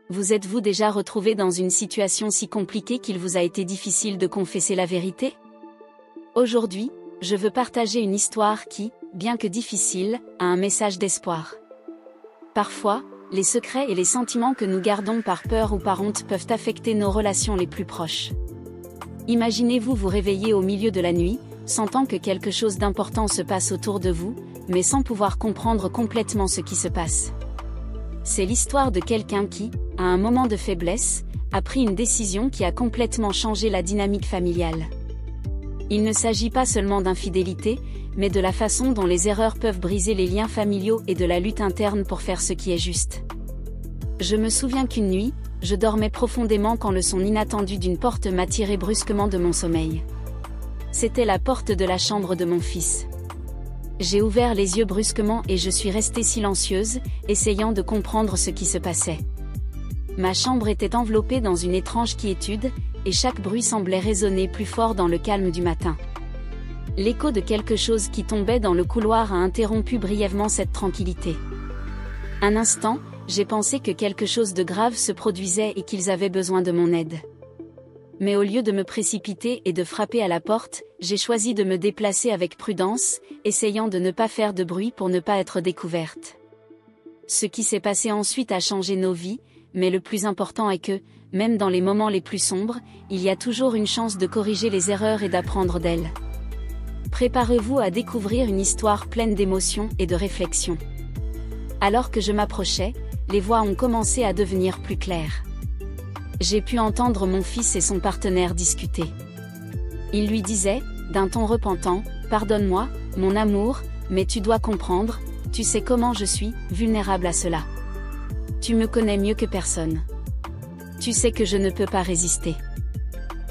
Vous êtes-vous déjà retrouvé dans une situation si compliquée qu'il vous a été difficile de confesser la vérité? Aujourd'hui, je veux partager une histoire qui, bien que difficile, a un message d'espoir. Parfois, les secrets et les sentiments que nous gardons par peur ou par honte peuvent affecter nos relations les plus proches. Imaginez-vous vous réveiller au milieu de la nuit, sentant que quelque chose d'important se passe autour de vous, mais sans pouvoir comprendre complètement ce qui se passe. C'est l'histoire de quelqu'un qui, à un moment de faiblesse, a pris une décision qui a complètement changé la dynamique familiale. Il ne s'agit pas seulement d'infidélité, mais de la façon dont les erreurs peuvent briser les liens familiaux et de la lutte interne pour faire ce qui est juste. Je me souviens qu'une nuit, je dormais profondément quand le son inattendu d'une porte m'a tiré brusquement de mon sommeil. C'était la porte de la chambre de mon fils. J'ai ouvert les yeux brusquement et je suis restée silencieuse, essayant de comprendre ce qui se passait. Ma chambre était enveloppée dans une étrange quiétude, et chaque bruit semblait résonner plus fort dans le calme du matin. L'écho de quelque chose qui tombait dans le couloir a interrompu brièvement cette tranquillité. Un instant, j'ai pensé que quelque chose de grave se produisait et qu'ils avaient besoin de mon aide. Mais au lieu de me précipiter et de frapper à la porte, j'ai choisi de me déplacer avec prudence, essayant de ne pas faire de bruit pour ne pas être découverte. Ce qui s'est passé ensuite a changé nos vies, mais le plus important est que, même dans les moments les plus sombres, il y a toujours une chance de corriger les erreurs et d'apprendre d'elles. Préparez-vous à découvrir une histoire pleine d'émotions et de réflexions. Alors que je m'approchais, les voix ont commencé à devenir plus claires. J'ai pu entendre mon fils et son partenaire discuter. Il lui disait, d'un ton repentant, « Pardonne-moi, mon amour, mais tu dois comprendre, tu sais comment je suis, vulnérable à cela. Tu me connais mieux que personne. Tu sais que je ne peux pas résister. »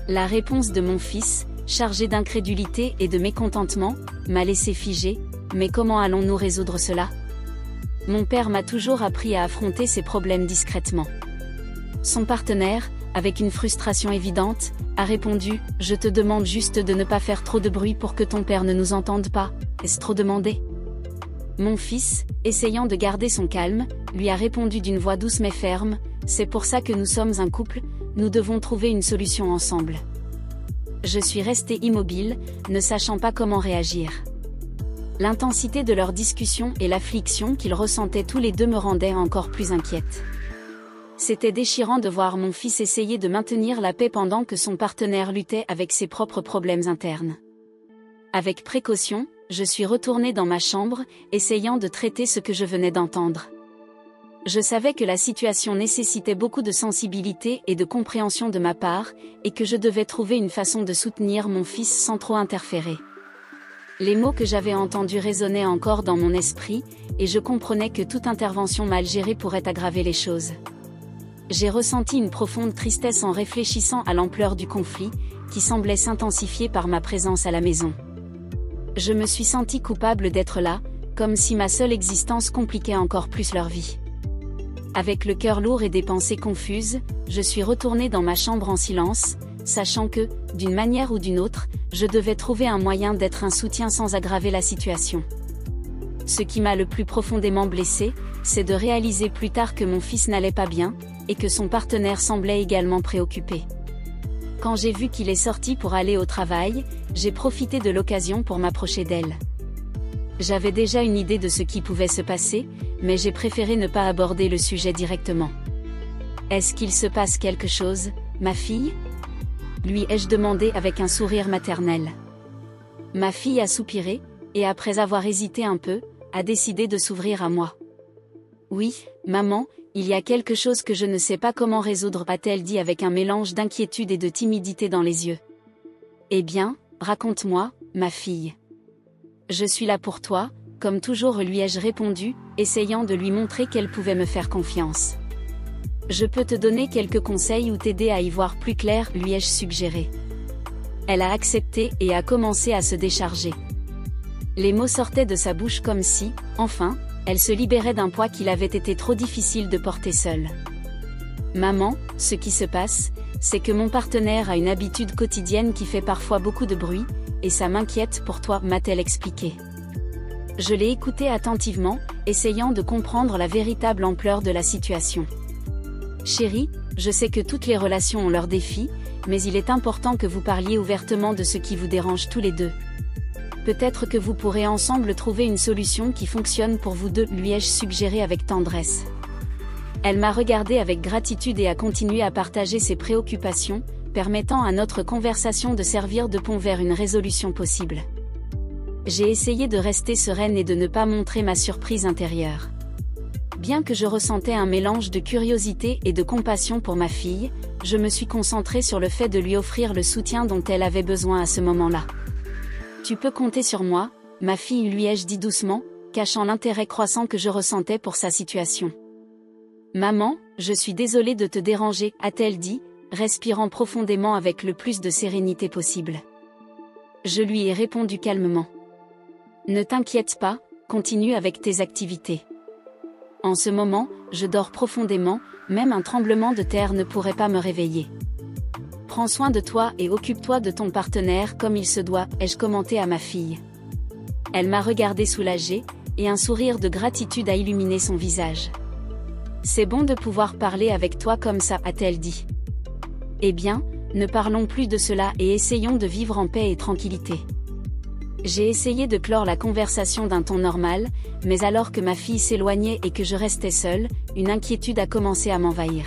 La réponse de mon fils, chargée d'incrédulité et de mécontentement, m'a laissé figée, mais comment allons-nous résoudre cela? Mon père m'a toujours appris à affronter ses problèmes discrètement. Son partenaire, avec une frustration évidente, a répondu « Je te demande juste de ne pas faire trop de bruit pour que ton père ne nous entende pas, est-ce trop demandé ?» Mon fils, essayant de garder son calme, lui a répondu d'une voix douce mais ferme « C'est pour ça que nous sommes un couple, nous devons trouver une solution ensemble. » Je suis restée immobile, ne sachant pas comment réagir. L'intensité de leur discussion et l'affliction qu'ils ressentaient tous les deux me rendaient encore plus inquiète. C'était déchirant de voir mon fils essayer de maintenir la paix pendant que son partenaire luttait avec ses propres problèmes internes. Avec précaution, je suis retournée dans ma chambre, essayant de traiter ce que je venais d'entendre. Je savais que la situation nécessitait beaucoup de sensibilité et de compréhension de ma part, et que je devais trouver une façon de soutenir mon fils sans trop interférer. Les mots que j'avais entendus résonnaient encore dans mon esprit, et je comprenais que toute intervention mal gérée pourrait aggraver les choses. J'ai ressenti une profonde tristesse en réfléchissant à l'ampleur du conflit, qui semblait s'intensifier par ma présence à la maison. Je me suis sentie coupable d'être là, comme si ma seule existence compliquait encore plus leur vie. Avec le cœur lourd et des pensées confuses, je suis retournée dans ma chambre en silence, sachant que, d'une manière ou d'une autre, je devais trouver un moyen d'être un soutien sans aggraver la situation. Ce qui m'a le plus profondément blessée, c'est de réaliser plus tard que mon fils n'allait pas bien, et que son partenaire semblait également préoccupé. Quand j'ai vu qu'il est sorti pour aller au travail, j'ai profité de l'occasion pour m'approcher d'elle. J'avais déjà une idée de ce qui pouvait se passer, mais j'ai préféré ne pas aborder le sujet directement. « Est-ce qu'il se passe quelque chose, ma fille ?» lui ai-je demandé avec un sourire maternel. Ma fille a soupiré, et après avoir hésité un peu, a décidé de s'ouvrir à moi. « Oui, maman, il y a quelque chose que je ne sais pas comment résoudre, a-t-elle dit avec un mélange d'inquiétude et de timidité dans les yeux. « Eh bien, raconte-moi, ma fille. Je suis là pour toi, comme toujours, lui ai-je répondu, essayant de lui montrer qu'elle pouvait me faire confiance. Je peux te donner quelques conseils ou t'aider à y voir plus clair, lui ai-je suggéré. Elle a accepté et a commencé à se décharger. Les mots sortaient de sa bouche comme si, enfin, elle se libérait d'un poids qu'il avait été trop difficile de porter seule. Maman, ce qui se passe, c'est que mon partenaire a une habitude quotidienne qui fait parfois beaucoup de bruit, et ça m'inquiète pour toi, m'a-t-elle expliqué. Je l'ai écouté attentivement, essayant de comprendre la véritable ampleur de la situation. Chérie, je sais que toutes les relations ont leurs défis, mais il est important que vous parliez ouvertement de ce qui vous dérange tous les deux. Peut-être que vous pourrez ensemble trouver une solution qui fonctionne pour vous deux, lui ai-je suggéré avec tendresse. Elle m'a regardé avec gratitude et a continué à partager ses préoccupations, permettant à notre conversation de servir de pont vers une résolution possible. J'ai essayé de rester sereine et de ne pas montrer ma surprise intérieure. Bien que je ressentais un mélange de curiosité et de compassion pour ma fille, je me suis concentrée sur le fait de lui offrir le soutien dont elle avait besoin à ce moment-là. Tu peux compter sur moi, ma fille, lui ai-je dit doucement, cachant l'intérêt croissant que je ressentais pour sa situation. Maman, je suis désolée de te déranger, a-t-elle dit, respirant profondément avec le plus de sérénité possible. Je lui ai répondu calmement. Ne t'inquiète pas, continue avec tes activités. En ce moment, je dors profondément, même un tremblement de terre ne pourrait pas me réveiller. Prends soin de toi et occupe-toi de ton partenaire comme il se doit, ai-je commenté à ma fille. Elle m'a regardée soulagée, et un sourire de gratitude a illuminé son visage. C'est bon de pouvoir parler avec toi comme ça, a-t-elle dit. Eh bien, ne parlons plus de cela et essayons de vivre en paix et tranquillité. J'ai essayé de clore la conversation d'un ton normal, mais alors que ma fille s'éloignait et que je restais seule, une inquiétude a commencé à m'envahir.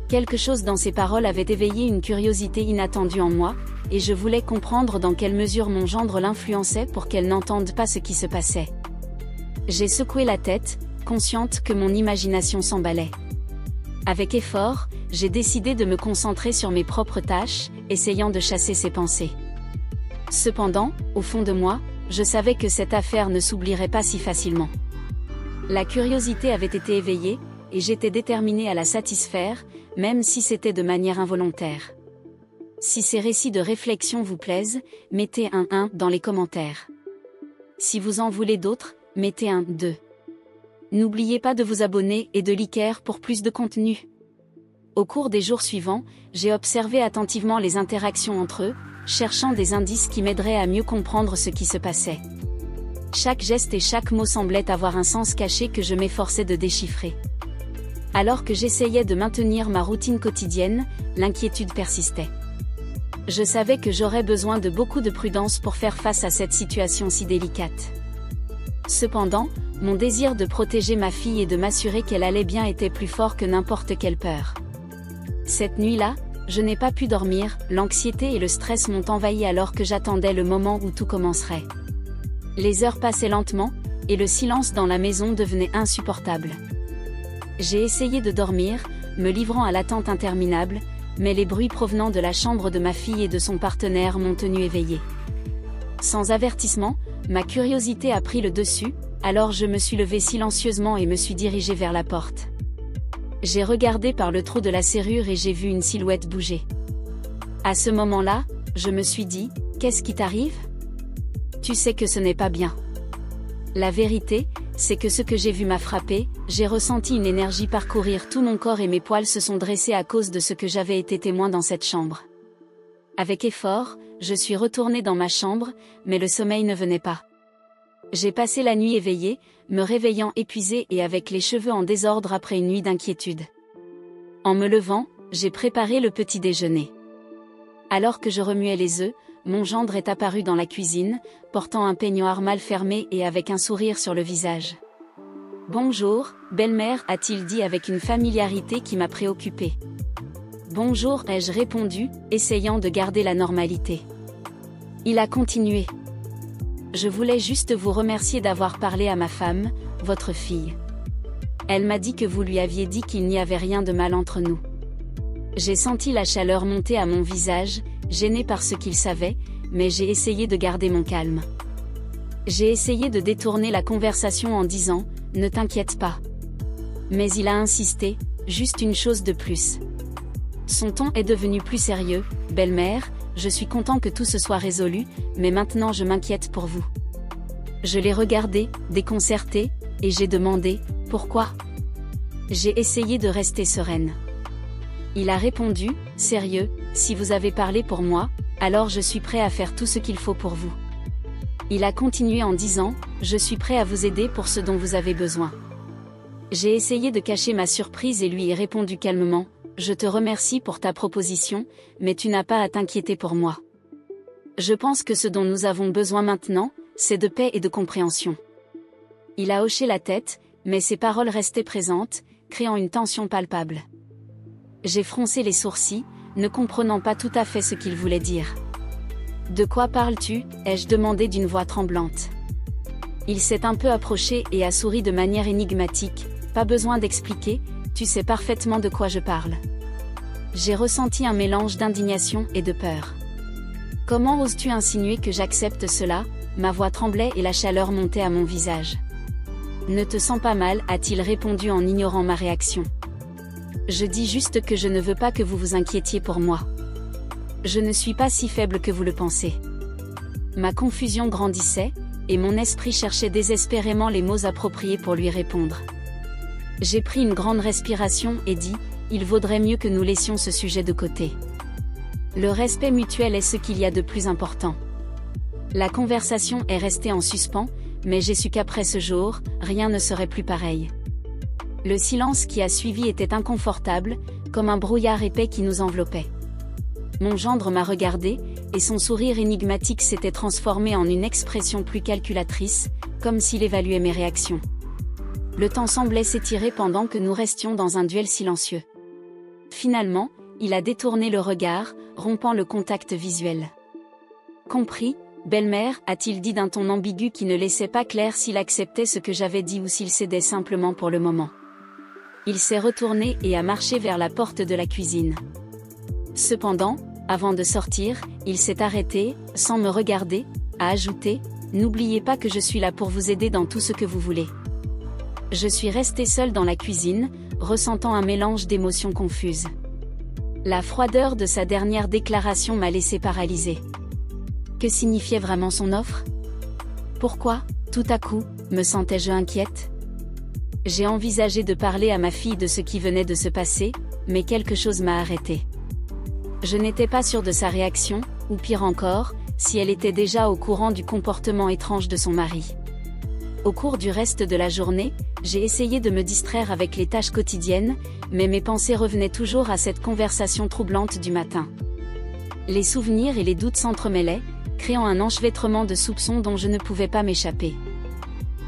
Quelque chose dans ses paroles avait éveillé une curiosité inattendue en moi, et je voulais comprendre dans quelle mesure mon gendre l'influençait pour qu'elle n'entende pas ce qui se passait. J'ai secoué la tête, consciente que mon imagination s'emballait. Avec effort, j'ai décidé de me concentrer sur mes propres tâches, essayant de chasser ces pensées. Cependant, au fond de moi, je savais que cette affaire ne s'oublierait pas si facilement. La curiosité avait été éveillée, et j'étais déterminée à la satisfaire, même si c'était de manière involontaire. Si ces récits de réflexion vous plaisent, mettez un 1 dans les commentaires. Si vous en voulez d'autres, mettez un 2. N'oubliez pas de vous abonner et de liker pour plus de contenu. Au cours des jours suivants, j'ai observé attentivement les interactions entre eux, cherchant des indices qui m'aideraient à mieux comprendre ce qui se passait. Chaque geste et chaque mot semblait avoir un sens caché que je m'efforçais de déchiffrer. Alors que j'essayais de maintenir ma routine quotidienne, l'inquiétude persistait. Je savais que j'aurais besoin de beaucoup de prudence pour faire face à cette situation si délicate. Cependant, mon désir de protéger ma fille et de m'assurer qu'elle allait bien était plus fort que n'importe quelle peur. Cette nuit-là, je n'ai pas pu dormir, l'anxiété et le stress m'ont envahi alors que j'attendais le moment où tout commencerait. Les heures passaient lentement, et le silence dans la maison devenait insupportable. J'ai essayé de dormir, me livrant à l'attente interminable, mais les bruits provenant de la chambre de ma fille et de son partenaire m'ont tenu éveillée. Sans avertissement, ma curiosité a pris le dessus, alors je me suis levée silencieusement et me suis dirigée vers la porte. J'ai regardé par le trou de la serrure et j'ai vu une silhouette bouger. À ce moment-là, je me suis dit, qu'est-ce qui t'arrive ? Tu sais que ce n'est pas bien. La vérité, c'est que ce que j'ai vu m'a frappé, j'ai ressenti une énergie parcourir tout mon corps et mes poils se sont dressés à cause de ce que j'avais été témoin dans cette chambre. Avec effort, je suis retournée dans ma chambre, mais le sommeil ne venait pas. J'ai passé la nuit éveillée, me réveillant épuisée et avec les cheveux en désordre après une nuit d'inquiétude. En me levant, j'ai préparé le petit déjeuner. Alors que je remuais les œufs, mon gendre est apparu dans la cuisine, portant un peignoir mal fermé et avec un sourire sur le visage. « Bonjour, belle-mère » a-t-il dit avec une familiarité qui m'a préoccupée. « Bonjour » ai-je répondu, essayant de garder la normalité. Il a continué. Je voulais juste vous remercier d'avoir parlé à ma femme, votre fille. Elle m'a dit que vous lui aviez dit qu'il n'y avait rien de mal entre nous. J'ai senti la chaleur monter à mon visage, gênée par ce qu'il savait, mais j'ai essayé de garder mon calme. J'ai essayé de détourner la conversation en disant « Ne t'inquiète pas ». Mais il a insisté, juste une chose de plus. Son ton est devenu plus sérieux, « Belle-mère, je suis content que tout se soit résolu, mais maintenant je m'inquiète pour vous. » Je l'ai regardé, déconcerté, et j'ai demandé « Pourquoi ?» J'ai essayé de rester sereine. Il a répondu « Sérieux, si vous avez parlé pour moi, alors je suis prêt à faire tout ce qu'il faut pour vous. » Il a continué en disant « Je suis prêt à vous aider pour ce dont vous avez besoin. » J'ai essayé de cacher ma surprise et lui ai répondu calmement, « Je te remercie pour ta proposition, mais tu n'as pas à t'inquiéter pour moi. Je pense que ce dont nous avons besoin maintenant, c'est de paix et de compréhension. » Il a hoché la tête, mais ses paroles restaient présentes, créant une tension palpable. J'ai froncé les sourcils, ne comprenant pas tout à fait ce qu'il voulait dire. « De quoi parles-tu » ai-je demandé d'une voix tremblante. Il s'est un peu approché et a souri de manière énigmatique, « Pas besoin d'expliquer, tu sais parfaitement de quoi je parle. » J'ai ressenti un mélange d'indignation et de peur. « Comment oses-tu insinuer que j'accepte cela ?» Ma voix tremblait et la chaleur montait à mon visage. « Ne te sens pas mal » a-t-il répondu en ignorant ma réaction. « Je dis juste que je ne veux pas que vous vous inquiétiez pour moi. Je ne suis pas si faible que vous le pensez. » Ma confusion grandissait, et mon esprit cherchait désespérément les mots appropriés pour lui répondre. J'ai pris une grande respiration et dit, « Il vaudrait mieux que nous laissions ce sujet de côté. Le respect mutuel est ce qu'il y a de plus important. » La conversation est restée en suspens, mais j'ai su qu'après ce jour, rien ne serait plus pareil. Le silence qui a suivi était inconfortable, comme un brouillard épais qui nous enveloppait. Mon gendre m'a regardé, et son sourire énigmatique s'était transformé en une expression plus calculatrice, comme s'il évaluait mes réactions. Le temps semblait s'étirer pendant que nous restions dans un duel silencieux. Finalement, il a détourné le regard, rompant le contact visuel. « Compris, belle-mère » a-t-il dit d'un ton ambigu qui ne laissait pas clair s'il acceptait ce que j'avais dit ou s'il cédait simplement pour le moment. Il s'est retourné et a marché vers la porte de la cuisine. Cependant, avant de sortir, il s'est arrêté, sans me regarder, a ajouté, « N'oubliez pas que je suis là pour vous aider dans tout ce que vous voulez. » Je suis restée seule dans la cuisine, ressentant un mélange d'émotions confuses. La froideur de sa dernière déclaration m'a laissée paralysée. Que signifiait vraiment son offre ? Pourquoi, tout à coup, me sentais-je inquiète ? J'ai envisagé de parler à ma fille de ce qui venait de se passer, mais quelque chose m'a arrêtée. Je n'étais pas sûre de sa réaction, ou pire encore, si elle était déjà au courant du comportement étrange de son mari. Au cours du reste de la journée, j'ai essayé de me distraire avec les tâches quotidiennes, mais mes pensées revenaient toujours à cette conversation troublante du matin. Les souvenirs et les doutes s'entremêlaient, créant un enchevêtrement de soupçons dont je ne pouvais pas m'échapper.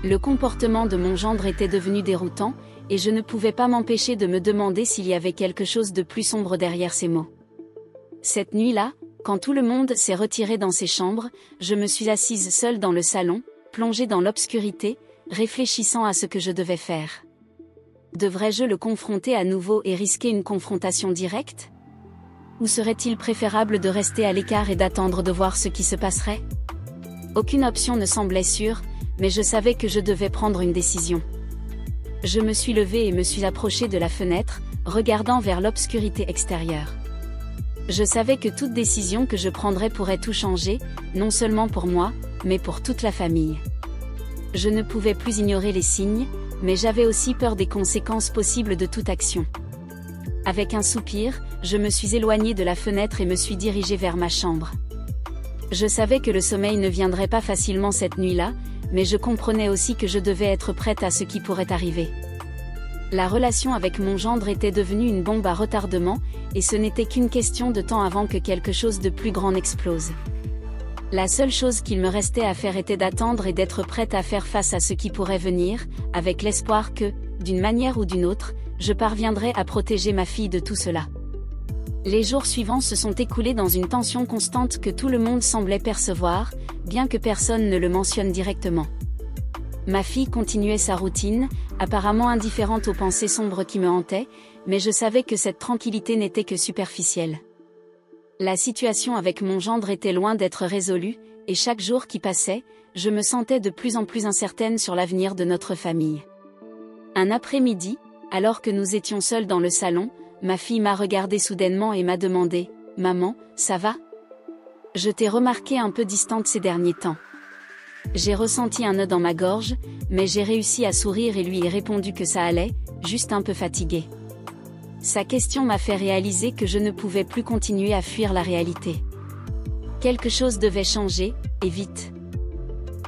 Le comportement de mon gendre était devenu déroutant, et je ne pouvais pas m'empêcher de me demander s'il y avait quelque chose de plus sombre derrière ces mots. Cette nuit-là, quand tout le monde s'est retiré dans ses chambres, je me suis assise seule dans le salon, plongée dans l'obscurité, réfléchissant à ce que je devais faire. Devrais-je le confronter à nouveau et risquer une confrontation directe ? Ou serait-il préférable de rester à l'écart et d'attendre de voir ce qui se passerait ? Aucune option ne semblait sûre, mais je savais que je devais prendre une décision. Je me suis levée et me suis approchée de la fenêtre, regardant vers l'obscurité extérieure. Je savais que toute décision que je prendrais pourrait tout changer, non seulement pour moi, mais pour toute la famille. Je ne pouvais plus ignorer les signes, mais j'avais aussi peur des conséquences possibles de toute action. Avec un soupir, je me suis éloignée de la fenêtre et me suis dirigée vers ma chambre. Je savais que le sommeil ne viendrait pas facilement cette nuit-là, mais je comprenais aussi que je devais être prête à ce qui pourrait arriver. La relation avec mon gendre était devenue une bombe à retardement, et ce n'était qu'une question de temps avant que quelque chose de plus grand n'explose. La seule chose qu'il me restait à faire était d'attendre et d'être prête à faire face à ce qui pourrait venir, avec l'espoir que, d'une manière ou d'une autre, je parviendrais à protéger ma fille de tout cela. Les jours suivants se sont écoulés dans une tension constante que tout le monde semblait percevoir, bien que personne ne le mentionne directement. Ma fille continuait sa routine, apparemment indifférente aux pensées sombres qui me hantaient, mais je savais que cette tranquillité n'était que superficielle. La situation avec mon gendre était loin d'être résolue, et chaque jour qui passait, je me sentais de plus en plus incertaine sur l'avenir de notre famille. Un après-midi, alors que nous étions seuls dans le salon, ma fille m'a regardée soudainement et m'a demandé « Maman, ça va ? Je t'ai remarquée un peu distante ces derniers temps. » J'ai ressenti un nœud dans ma gorge, mais j'ai réussi à sourire et lui ai répondu que ça allait, juste un peu fatiguée. Sa question m'a fait réaliser que je ne pouvais plus continuer à fuir la réalité. Quelque chose devait changer, et vite.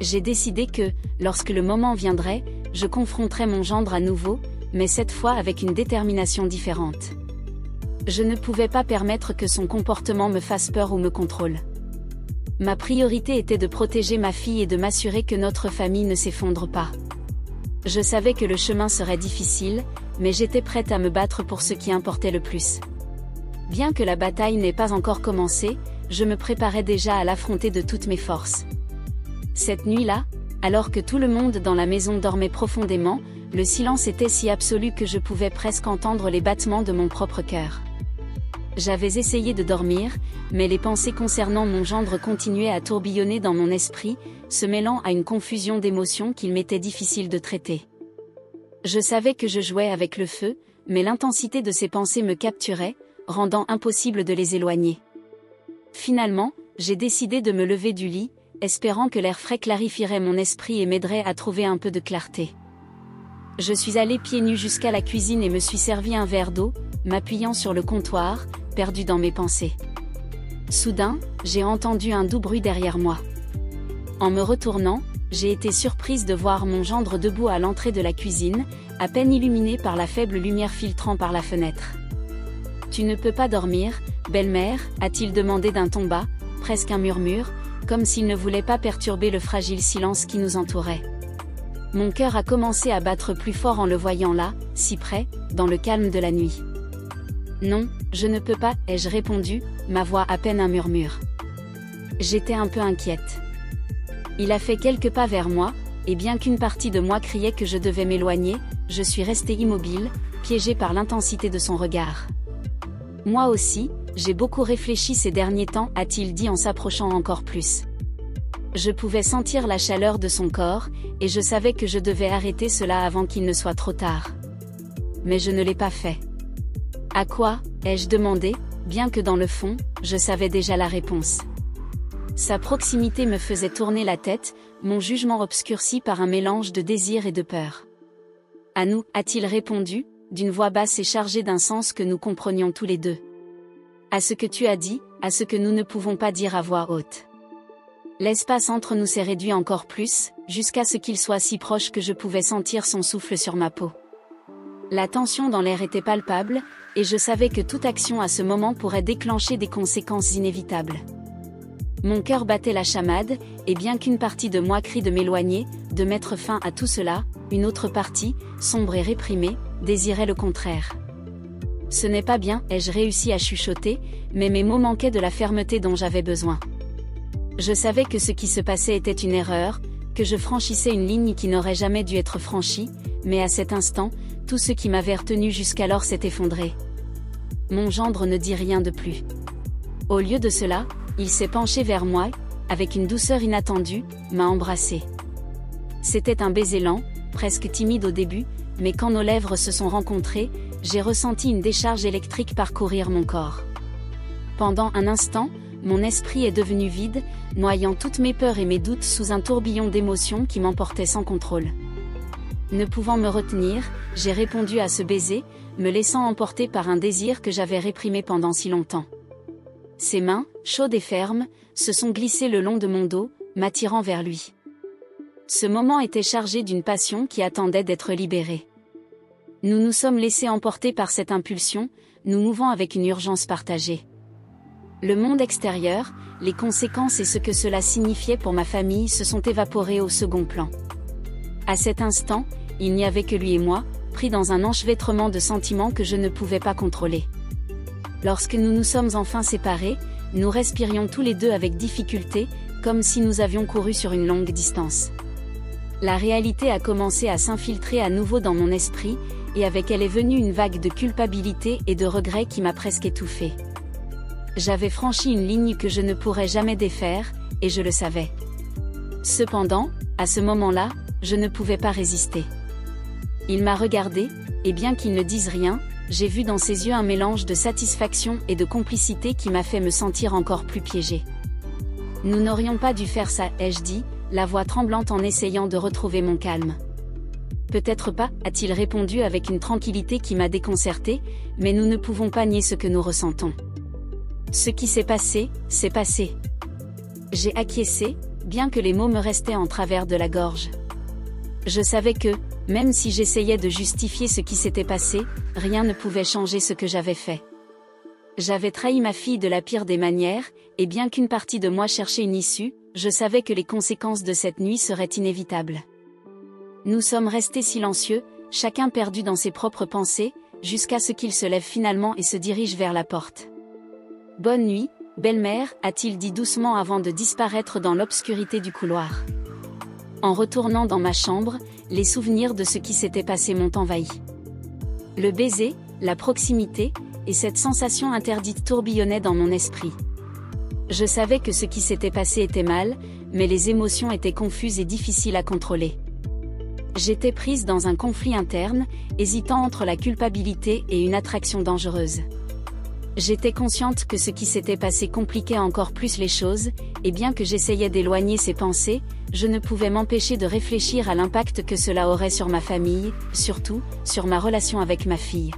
J'ai décidé que, lorsque le moment viendrait, je confronterais mon gendre à nouveau, mais cette fois avec une détermination différente. Je ne pouvais pas permettre que son comportement me fasse peur ou me contrôle. Ma priorité était de protéger ma fille et de m'assurer que notre famille ne s'effondre pas. Je savais que le chemin serait difficile, mais j'étais prête à me battre pour ce qui importait le plus. Bien que la bataille n'ait pas encore commencé, je me préparais déjà à l'affronter de toutes mes forces. Cette nuit-là, alors que tout le monde dans la maison dormait profondément, le silence était si absolu que je pouvais presque entendre les battements de mon propre cœur. J'avais essayé de dormir, mais les pensées concernant mon gendre continuaient à tourbillonner dans mon esprit, se mêlant à une confusion d'émotions qu'il m'était difficile de traiter. Je savais que je jouais avec le feu, mais l'intensité de ces pensées me capturait, rendant impossible de les éloigner. Finalement, j'ai décidé de me lever du lit, espérant que l'air frais clarifierait mon esprit et m'aiderait à trouver un peu de clarté. Je suis allée pieds nus jusqu'à la cuisine et me suis servi un verre d'eau, m'appuyant sur le comptoir, perdu dans mes pensées. Soudain, j'ai entendu un doux bruit derrière moi. En me retournant, j'ai été surprise de voir mon gendre debout à l'entrée de la cuisine, à peine illuminé par la faible lumière filtrant par la fenêtre. « Tu ne peux pas dormir, belle-mère » a-t-il demandé d'un ton bas, presque un murmure, comme s'il ne voulait pas perturber le fragile silence qui nous entourait. Mon cœur a commencé à battre plus fort en le voyant là, si près, dans le calme de la nuit. « Non, je ne peux pas » ai-je répondu, ma voix à peine un murmure. J'étais un peu inquiète. Il a fait quelques pas vers moi, et bien qu'une partie de moi criait que je devais m'éloigner, je suis restée immobile, piégée par l'intensité de son regard. « Moi aussi, j'ai beaucoup réfléchi ces derniers temps » a-t-il dit en s'approchant encore plus. Je pouvais sentir la chaleur de son corps, et je savais que je devais arrêter cela avant qu'il ne soit trop tard. Mais je ne l'ai pas fait. « À quoi » ai-je demandé, bien que dans le fond, je savais déjà la réponse. Sa proximité me faisait tourner la tête, mon jugement obscurci par un mélange de désir et de peur. « À nous » a-t-il répondu, d'une voix basse et chargée d'un sens que nous comprenions tous les deux. « À ce que tu as dit, à ce que nous ne pouvons pas dire à voix haute. » L'espace entre nous s'est réduit encore plus, jusqu'à ce qu'il soit si proche que je pouvais sentir son souffle sur ma peau. La tension dans l'air était palpable, et je savais que toute action à ce moment pourrait déclencher des conséquences inévitables. Mon cœur battait la chamade, et bien qu'une partie de moi crie de m'éloigner, de mettre fin à tout cela, une autre partie, sombre et réprimée, désirait le contraire. « Ce n'est pas bien » ai-je réussi à chuchoter, mais mes mots manquaient de la fermeté dont j'avais besoin. Je savais que ce qui se passait était une erreur, que je franchissais une ligne qui n'aurait jamais dû être franchie, mais à cet instant, tout ce qui m'avait retenu jusqu'alors s'est effondré. Mon gendre ne dit rien de plus. Au lieu de cela, il s'est penché vers moi, avec une douceur inattendue, m'a embrassé. C'était un baiser lent, presque timide au début, mais quand nos lèvres se sont rencontrées, j'ai ressenti une décharge électrique parcourir mon corps. Pendant un instant, mon esprit est devenu vide, noyant toutes mes peurs et mes doutes sous un tourbillon d'émotions qui m'emportait sans contrôle. Ne pouvant me retenir, j'ai répondu à ce baiser, me laissant emporter par un désir que j'avais réprimé pendant si longtemps. Ses mains, chaudes et fermes, se sont glissées le long de mon dos, m'attirant vers lui. Ce moment était chargé d'une passion qui attendait d'être libérée. Nous nous sommes laissés emporter par cette impulsion, nous mouvant avec une urgence partagée. Le monde extérieur, les conséquences et ce que cela signifiait pour ma famille se sont évaporés au second plan. À cet instant, il n'y avait que lui et moi, pris dans un enchevêtrement de sentiments que je ne pouvais pas contrôler. Lorsque nous nous sommes enfin séparés, nous respirions tous les deux avec difficulté, comme si nous avions couru sur une longue distance. La réalité a commencé à s'infiltrer à nouveau dans mon esprit, et avec elle est venue une vague de culpabilité et de regret qui m'a presque étouffée. J'avais franchi une ligne que je ne pourrais jamais défaire, et je le savais. Cependant, à ce moment-là, je ne pouvais pas résister. Il m'a regardé, et bien qu'il ne dise rien, j'ai vu dans ses yeux un mélange de satisfaction et de complicité qui m'a fait me sentir encore plus piégée. « Nous n'aurions pas dû faire ça » ai-je dit, la voix tremblante en essayant de retrouver mon calme. « Peut-être pas » a-t-il répondu avec une tranquillité qui m'a déconcertée, mais nous ne pouvons pas nier ce que nous ressentons. Ce qui s'est passé, c'est passé. J'ai acquiescé, bien que les mots me restaient en travers de la gorge. Je savais que, Même si j'essayais de justifier ce qui s'était passé, rien ne pouvait changer ce que j'avais fait. J'avais trahi ma fille de la pire des manières, et bien qu'une partie de moi cherchait une issue, je savais que les conséquences de cette nuit seraient inévitables. Nous sommes restés silencieux, chacun perdu dans ses propres pensées, jusqu'à ce qu'il se lève finalement et se dirige vers la porte. « Bonne nuit, belle-mère » a-t-il dit doucement avant de disparaître dans l'obscurité du couloir. En retournant dans ma chambre, les souvenirs de ce qui s'était passé m'ont envahi. Le baiser, la proximité, et cette sensation interdite tourbillonnaient dans mon esprit. Je savais que ce qui s'était passé était mal, mais les émotions étaient confuses et difficiles à contrôler. J'étais prise dans un conflit interne, hésitant entre la culpabilité et une attraction dangereuse. J'étais consciente que ce qui s'était passé compliquait encore plus les choses, et bien que j'essayais d'éloigner ces pensées, je ne pouvais m'empêcher de réfléchir à l'impact que cela aurait sur ma famille, surtout, sur ma relation avec ma fille.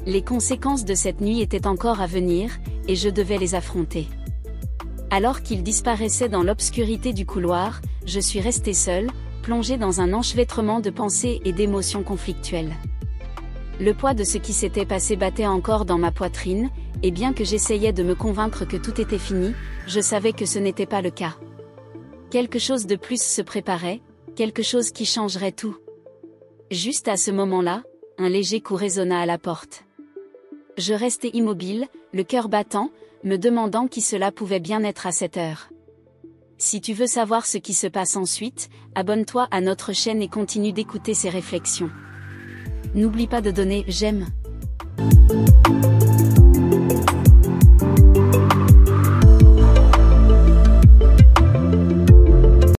Les conséquences de cette nuit étaient encore à venir, et je devais les affronter. Alors qu'il disparaissait dans l'obscurité du couloir, je suis restée seule, plongée dans un enchevêtrement de pensées et d'émotions conflictuelles. Le poids de ce qui s'était passé battait encore dans ma poitrine, et bien que j'essayais de me convaincre que tout était fini, je savais que ce n'était pas le cas. Quelque chose de plus se préparait, quelque chose qui changerait tout. Juste à ce moment-là, un léger coup résonna à la porte. Je restai immobile, le cœur battant, me demandant qui cela pouvait bien être à cette heure. Si tu veux savoir ce qui se passe ensuite, abonne-toi à notre chaîne et continue d'écouter ces réflexions. N'oublie pas de donner « j'aime ».